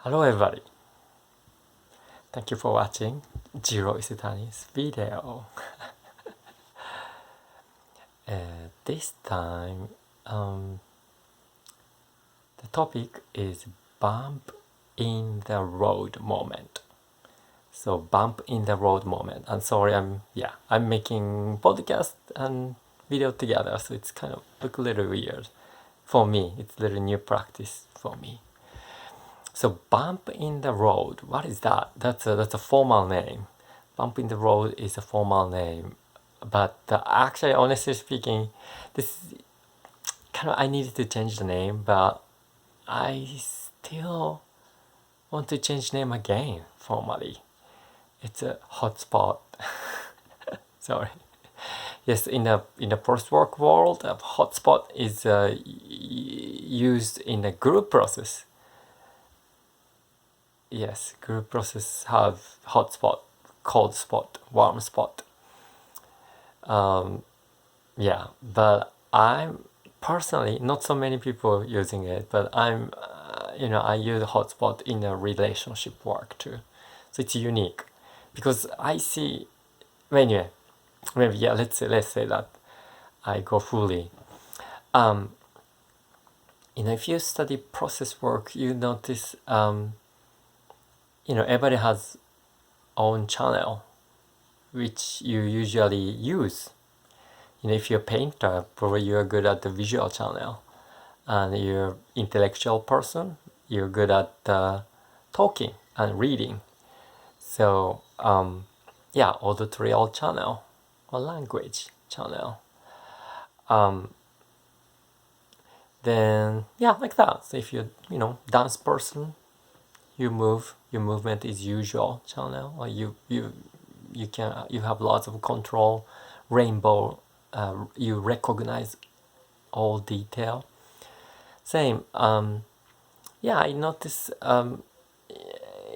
Hello everybody, thank you for watching Jiro Isutani's video. This time the topic is bump in the road moment. So bump in the road moment. And sorry, I'm making podcast and video together, so it's kind of look a little weird for me. It's a little new practice for me. So bump in the road, what is that? That's a formal name. Bump in the road is a formal name, but actually, honestly speaking, this kind of I needed to change the name, but I still want to change name again formally. It's a hotspot. Sorry. Yes, in the process work world, a hotspot is used in a group process. Yes, group process have hotspot, cold spot, warm spot. Yeah, but I'm personally not so many people using it, but I use hotspot in a relationship work too, so it's unique because I see. Anyway, maybe yeah. Let's say that I go fully. If you study process work, you notice everybody has own channel which you usually use. If you're a painter, probably you're good at the visual channel, and you're intellectual person, you're good at talking and reading. So auditorial channel or language channel. Then like that. So if you're dance person, your movement is usual channel, or you have lots of control, rainbow, you recognize all detail. Same. I notice.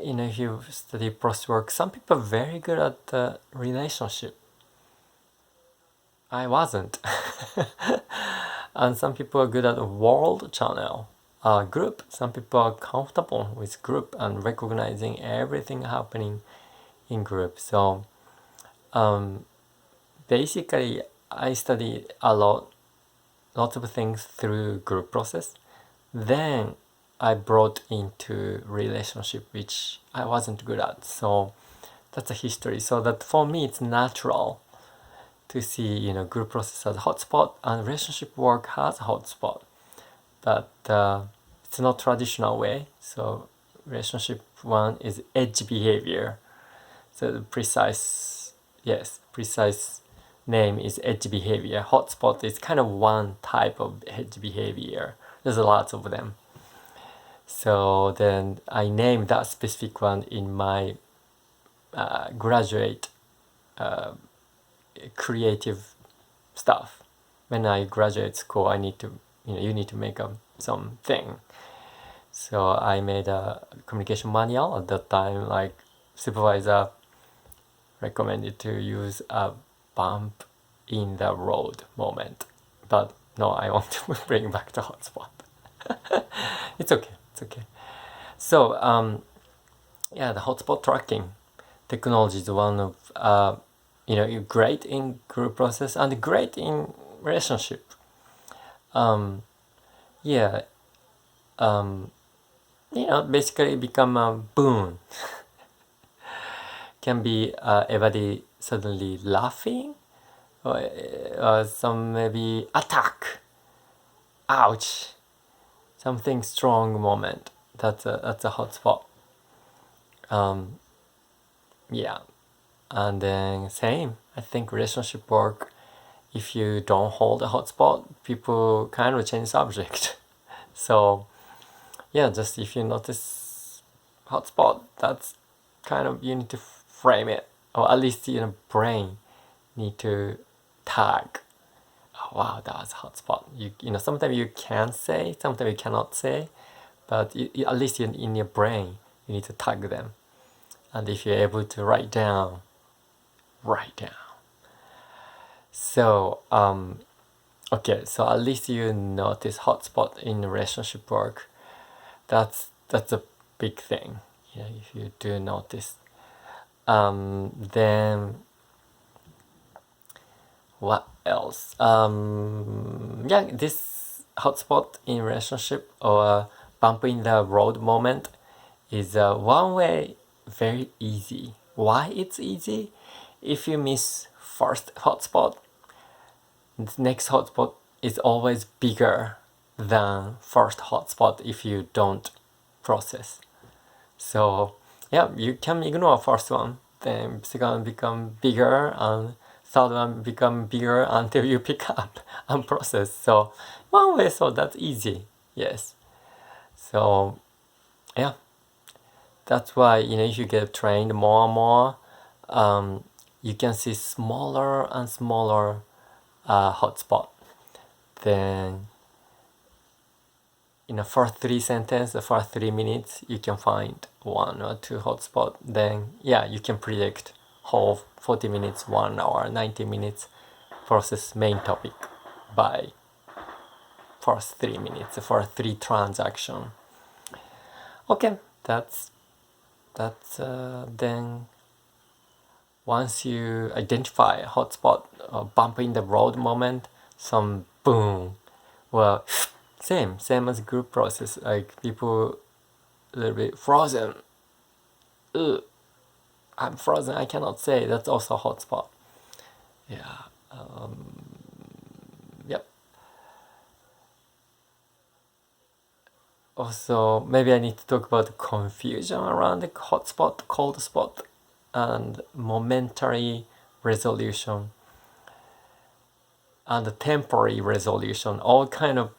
If you study process work, some people are very good at the relationship. I wasn't. And some people are good at world channel, group. Some people are comfortable with group and recognizing everything happening in group. So basically, I study lots of things through group process. Then I brought into relationship, which I wasn't good at. So that's a history. So that for me, it's natural to see group process as a hotspot, and relationship work has a hotspot, but it's not traditional way. So relationship one is edge behavior. So the precise name is edge behavior. Hotspot is kind of one type of edge behavior. There's lots of them. So then I named that specific one in my graduate creative stuff. When I graduate school, I need to you need to make something. So I made a communication manual at that time. Like supervisor recommended to use a bump in the road moment, but no, I want to bring back the hotspot. It's okay. So the hotspot tracking technology is one of you're great in group process and great in relationship. Basically become a boon. Can be everybody suddenly laughing, or some maybe attack, ouch, something strong moment. That's a hotspot. And then same, I think relationship work, if you don't hold a hotspot, people kind of change subject. So just if you notice hotspot, that's kind of, you need to frame it, or at least brain need to tag, oh wow, that was a hotspot. Sometimes you can say, sometimes you cannot say, but at least in your brain you need to tag them. And if you're able to write down. So okay, so at least you notice hotspot in relationship work. That's a big thing. Yeah, if you do notice. Then what else? Yeah, this hotspot in relationship or bump in the road moment is one way very easy. Why it's easy? If you miss first hotspot, the next hotspot is always bigger than first hotspot if you don't process. So yeah, you can ignore first one, then second become bigger, and third one become bigger until you pick up and process. So one way, so that's easy. Yes. So yeah, that's why if you get trained more and more, you can see smaller and smaller hotspot. Then in the first 3 sentences, the first 3 minutes, you can find 1 or 2 hotspot. Then yeah, you can predict whole 40 minutes, 1 hour, 90 minutes process main topic by first 3 minutes, for 3 transaction. Okay, that's then once you identify a hotspot or bump in the road moment, some boom, well, same as group process, like people a little bit frozen. Ugh, I'm frozen, I cannot say, that's also a hotspot. Yeah. Yep. Also, maybe I need to talk about the confusion around the hotspot, cold spot, and momentary resolution and the temporary resolution all kind of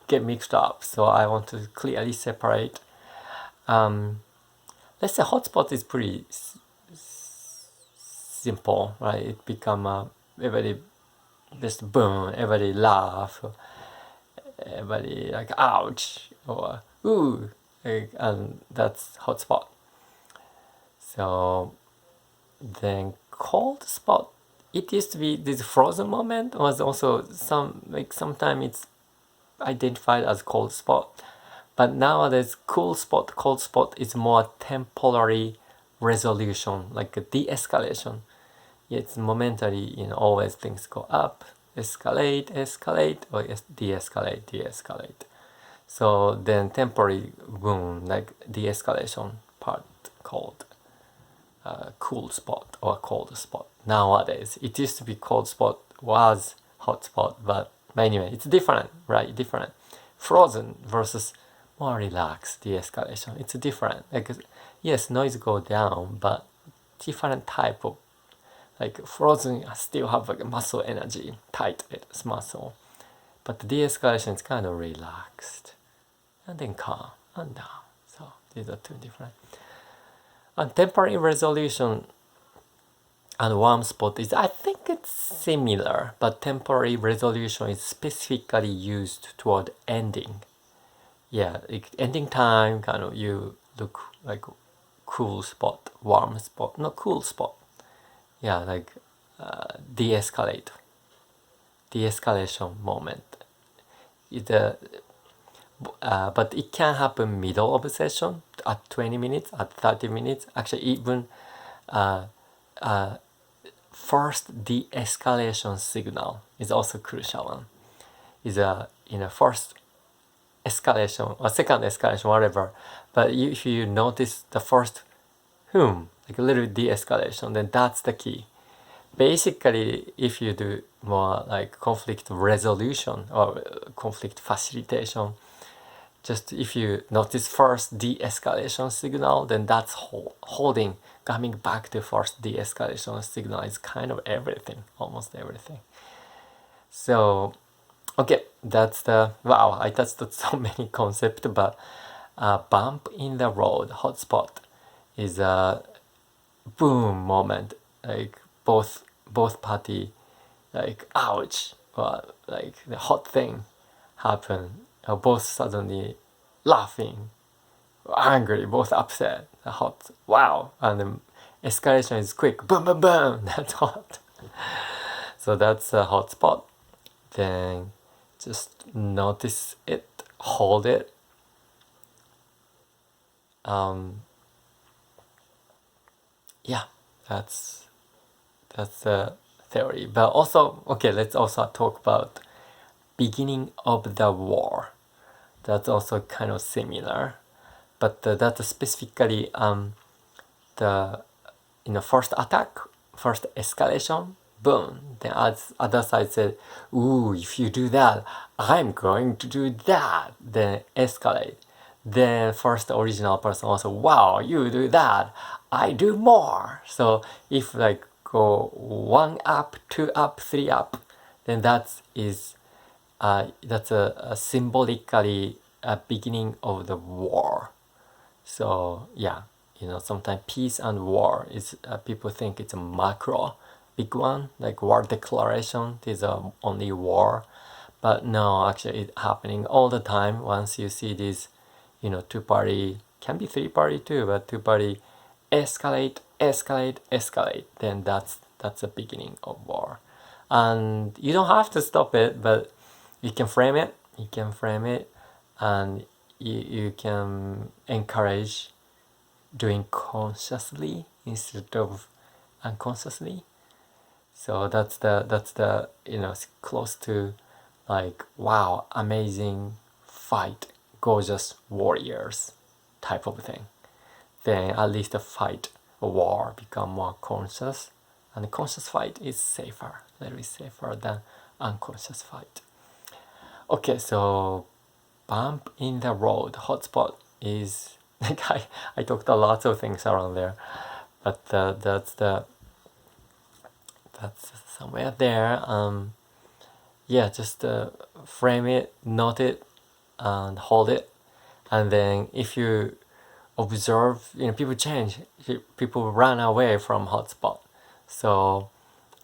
get mixed up. So I want to clearly separate. Let's say hotspot is pretty simple, right? It become everybody just boom, everybody laugh, everybody like ouch or ooh, and that's hotspot. So then cold spot, it used to be this frozen moment was also sometimes it's identified as cold spot, but nowadays cold spot is more temporary resolution, like a de-escalation. It's momentary, always things go up, escalate, or de-escalate. So then temporary boom, like de-escalation part called cool spot or cold spot. Nowadays, it used to be cold spot was hot spot, but anyway, it's different, right? Different. Frozen versus more relaxed de-escalation. It's different. Like yes, noise go down, but different type of, like frozen still have like muscle energy, tight it's muscle, but the de-escalation is kind of relaxed and then calm and down. So these are two different. And temporary resolution and warm spot is, I think it's similar, but temporary resolution is specifically used toward ending. Yeah, like ending time, kind of you look like cool spot, warm spot, not cool spot. Yeah, like de-escalation moment. But it can happen middle of a session at 20 minutes, at 30 minutes. Actually, even first de-escalation signal is also crucial one. Is first escalation or second escalation, whatever. But if you notice the first like a little de-escalation, then that's the key. Basically, if you do more like conflict resolution or conflict facilitation, just if you notice first de-escalation signal, then that's holding, coming back to first de-escalation signal is kind of everything, almost everything. So, okay, that's wow, I touched on so many concepts, but bump in the road, hotspot, is a boom moment, like both party, like ouch, or like the hot thing happen, both suddenly laughing, angry, both upset, hot, wow, and the escalation is quick, boom, boom, boom, that's hot. So that's a hot spot. Then just notice it, hold it, Yeah, that's the theory. But also, okay, let's also talk about beginning of the war. That's also kind of similar, but that's specifically the first attack, first escalation, boom. Then as other side said, "Ooh, if you do that, I'm going to do that." Then escalate. Then first original person also, "Wow, you do that, I do more." So if like go one up, two up, three up, then that's a symbolically a beginning of the war. So yeah, sometimes peace and war is people think it's a macro big one, like war declaration is a only war, but no, actually it's happening all the time. Once you see these, two party, can be three party too, but two party escalate, escalate, escalate, then that's the beginning of war. And you don't have to stop it, but you can frame it, and you can encourage doing consciously instead of unconsciously. So that's the close to like, wow, amazing fight, gorgeous warriors type of thing. Then at least the fight, a war become more conscious, and the conscious fight is safer, very safer than unconscious fight. Okay, so bump in the road hotspot is like I talked a lot of things around there, but that's somewhere there. Yeah, just frame it, note it, and hold it, and then if you observe, people change, people run away from hotspot, so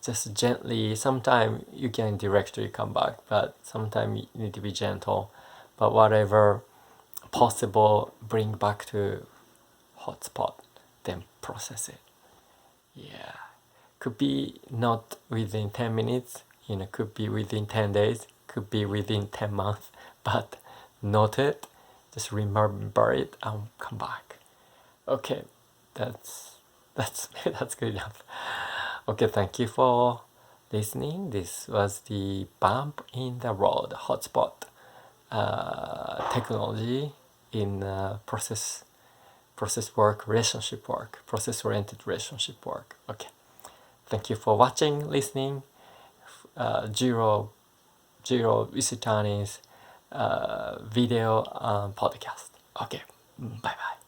just gently. Sometimes you can directly come back, but sometimes you need to be gentle. But whatever possible, bring back to hotspot, then process it. Yeah, could be not within 10 minutes, could be within 10 days, could be within 10 months, but note it, just remember it and come back. Okay, that's that's good enough. Okay, thank you for listening. This was the bump in the road hotspot technology in process work, relationship work, process oriented relationship work. Okay, thank you for watching, listening. Jiro Isutani's video podcast. Okay, bye bye.